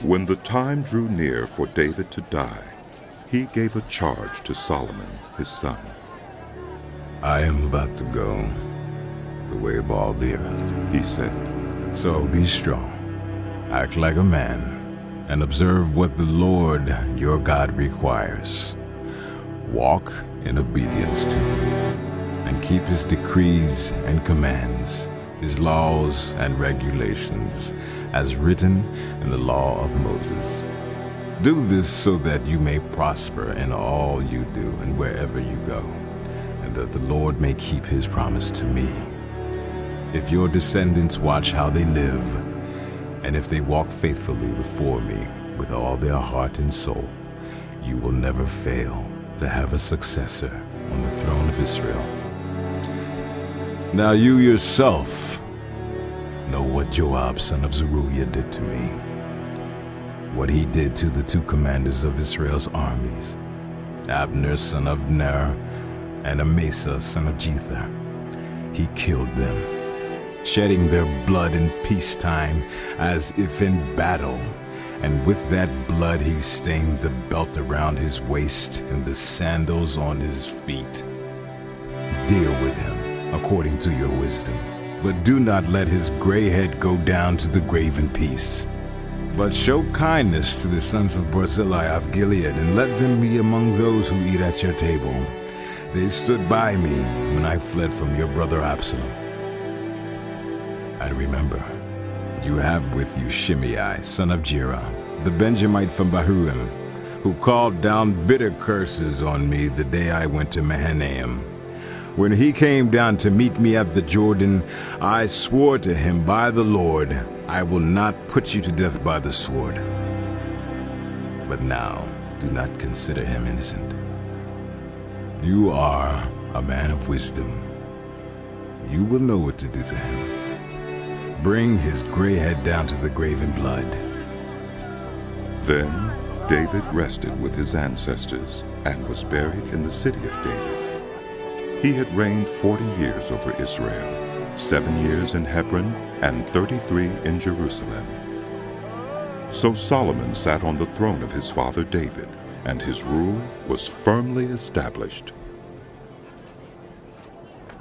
When the time drew near for David to die, he gave a charge to Solomon, his son. I am about to go the way of all the earth, he said. So be strong, act like a man, and observe what the Lord your God requires. Walk in obedience to him, and keep his decrees and commands, his laws and regulations, as written in the law of Moses. Do this so that you may prosper in all you do and wherever you go, and that the Lord may keep his promise to me. If your descendants watch how they live, and if they walk faithfully before me with all their heart and soul, you will never fail to have a successor on the throne of Israel. Now you yourself know what Joab, son of Zeruiah, did to me, what he did to the two commanders of Israel's armies, Abner, son of Ner, and Amasa, son of Jether. He killed them, shedding their blood in peacetime as if in battle, and with that blood he stained the belt around his waist and the sandals on his feet. Deal with him according to your wisdom, but do not let his gray head go down to the grave in peace. But show kindness to the sons of Barzillai of Gilead, and let them be among those who eat at your table. They stood by me when I fled from your brother Absalom. And remember, you have with you Shimei, son of Gera, the Benjamite from Bahurim, who called down bitter curses on me the day I went to Mahanaim. When he came down to meet me at the Jordan, I swore to him by the Lord, I will not put you to death by the sword. But now, do not consider him innocent. You are a man of wisdom. You will know what to do to him. Bring his gray head down to the grave in blood. Then David rested with his ancestors and was buried in the city of David. He had reigned 40 years over Israel, 7 years in Hebron and 33 in Jerusalem. So Solomon sat on the throne of his father David, and his rule was firmly established.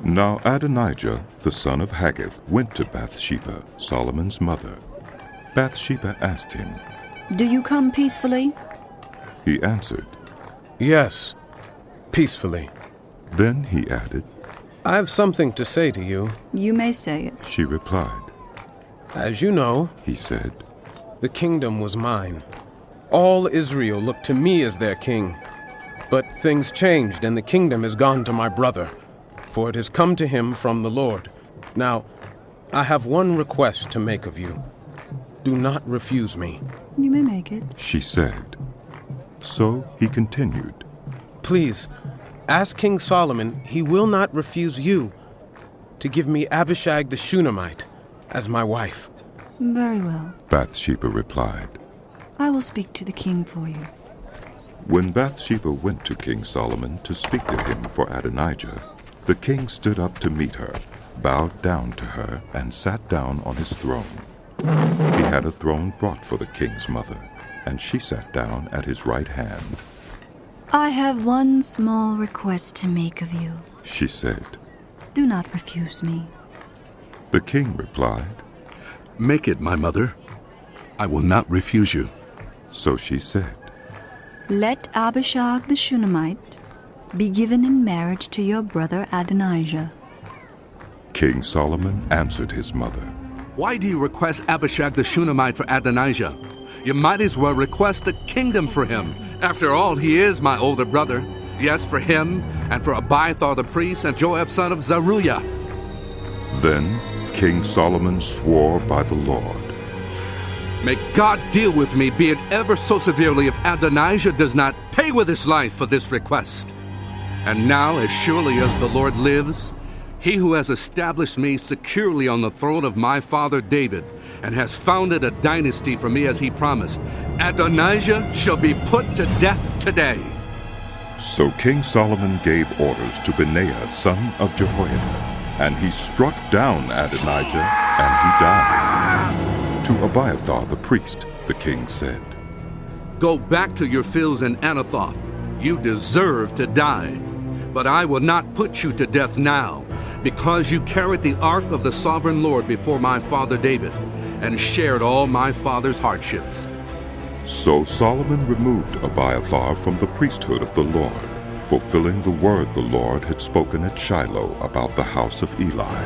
Now Adonijah, the son of Haggith, went to Bath-sheba, Solomon's mother. Bath-sheba asked him, "Do you come peacefully?" He answered, "Yes, peacefully." Then he added, "I have something to say to you." "You may say it." She replied. "As you know," He said, "the kingdom was mine. All Israel looked to me as their king. But things changed, and the kingdom has gone to my brother, for it has come to him from the Lord. Now, I have one request to make of you. Do not refuse me." "You may make it." she said. So he continued, "Please, ask King Solomon he will not refuse you to give me Abishag the Shunammite as my wife." "Very well. Bath-sheba replied. I will speak to the king for you." When Bath-sheba went to King Solomon to speak to him for Adonijah, the king stood up to meet her, bowed down to her, and sat down on his throne. He had a throne brought for the king's mother, and she sat down at his right hand. "I have one small request to make of you. She said. Do not refuse me." The king replied. "Make it, my mother. I will not refuse you." So she said, "Let Abishag the Shunammite be given in marriage to your brother Adonijah." King Solomon answered his mother, "Why do you request Abishag the Shunammite for Adonijah? You might as well request the kingdom for him. After all, he is my older brother. Yes, for him, and for Abiathar the priest, and Joab son of Zeruiah." Then King Solomon swore by the Lord, "May God deal with me, be it ever so severely, if Adonijah does not pay with his life for this request. And now, as surely as the Lord lives, he who has established me securely on the throne of my father David, and has founded a dynasty for me as he promised, Adonijah shall be put to death today." So King Solomon gave orders to Benaiah, son of Jehoiada, and he struck down Adonijah, and he died. To Abiathar the priest, the king said. Go back to your fields in Anathoth. You deserve to die. But I will not put you to death now, because you carried the ark of the sovereign Lord before my father David, and shared all my father's hardships. So Solomon removed Abiathar from the priesthood of the Lord, fulfilling the word the Lord had spoken at Shiloh about the house of Eli.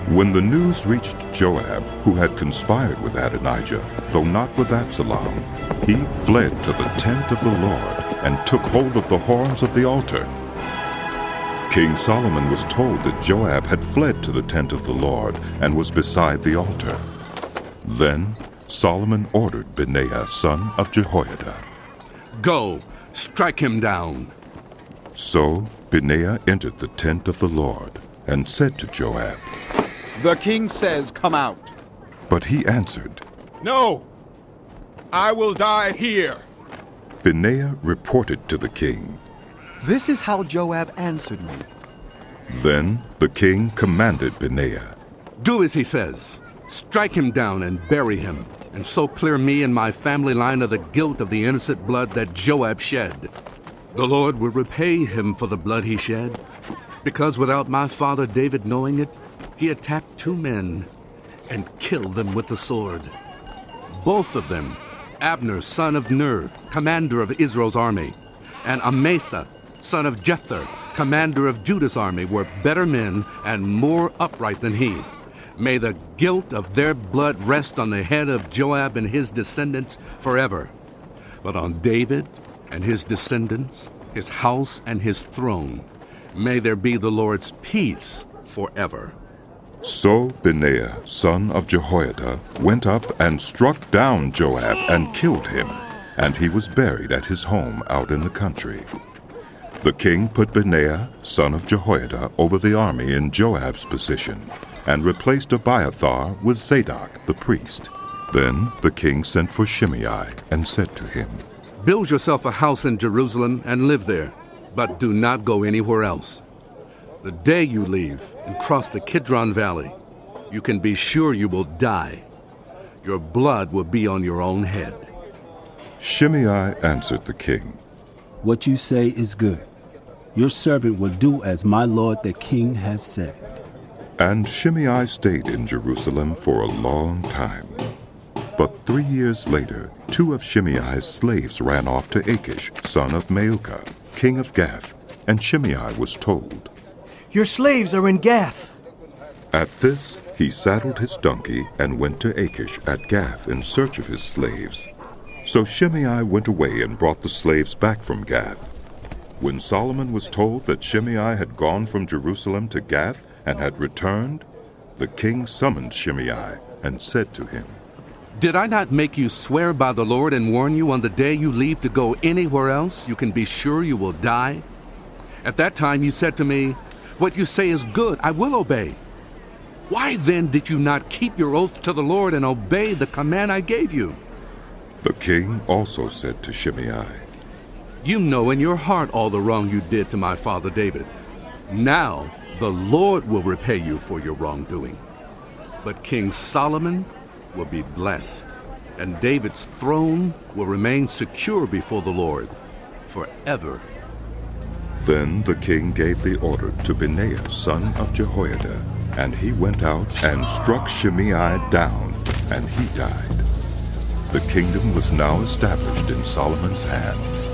When the news reached Joab, who had conspired with Adonijah, though not with Absalom, he fled to the tent of the Lord and took hold of the horns of the altar. King Solomon was told that Joab had fled to the tent of the Lord and was beside the altar. Then Solomon ordered Benaiah, son of Jehoiada, Go, strike him down. So Benaiah entered the tent of the Lord and said to Joab, The king says, come out. But he answered, No, I will die here. Benaiah reported to the king. This is how Joab answered me. Then the king commanded Benaiah, Do as he says. Strike him down and bury him, and so clear me and my family line of the guilt of the innocent blood that Joab shed. The Lord will repay him for the blood he shed, because without my father David knowing it, he attacked 2 men and killed them with the sword. Both of them, Abner, son of Ner, commander of Israel's army, and Amasa, son of Jether, commander of Judah's army, were better men and more upright than he. May the guilt of their blood rest on the head of Joab and his descendants forever. But on David and his descendants, his house and his throne, may there be the Lord's peace forever. So Benaiah, son of Jehoiada, went up and struck down Joab and killed him, and he was buried at his home out in the country. The king put Benaiah, son of Jehoiada, over the army in Joab's position, and replaced Abiathar with Zadok the priest. Then the king sent for Shimei and said to him, Build yourself a house in Jerusalem and live there, but do not go anywhere else. The day you leave and cross the Kidron Valley, you can be sure you will die. Your blood will be on your own head. Shimei answered the king, What you say is good. Your servant will do as my lord the king has said. And Shimei stayed in Jerusalem for a long time. But 3 years later, 2 of Shimei's slaves ran off to Achish, son of Maacah, king of Gath, and Shimei was told, Your slaves are in Gath. At this, he saddled his donkey and went to Achish at Gath in search of his slaves. So Shimei went away and brought the slaves back from Gath. When Solomon was told that Shimei had gone from Jerusalem to Gath and had returned, the king summoned Shimei and said to him, Did I not make you swear by the Lord and warn you on the day you leave to go anywhere else you can be sure you will die? At that time you said to me, What you say is good, I will obey. Why then did you not keep your oath to the Lord and obey the command I gave you? The king also said to Shimei, You know in your heart all the wrong you did to my father David. Now the Lord will repay you for your wrongdoing. But King Solomon will be blessed, and David's throne will remain secure before the Lord forever. Then the king gave the order to Benaiah, son of Jehoiada, and he went out and struck Shimei down, and he died. The kingdom was now established in Solomon's hands.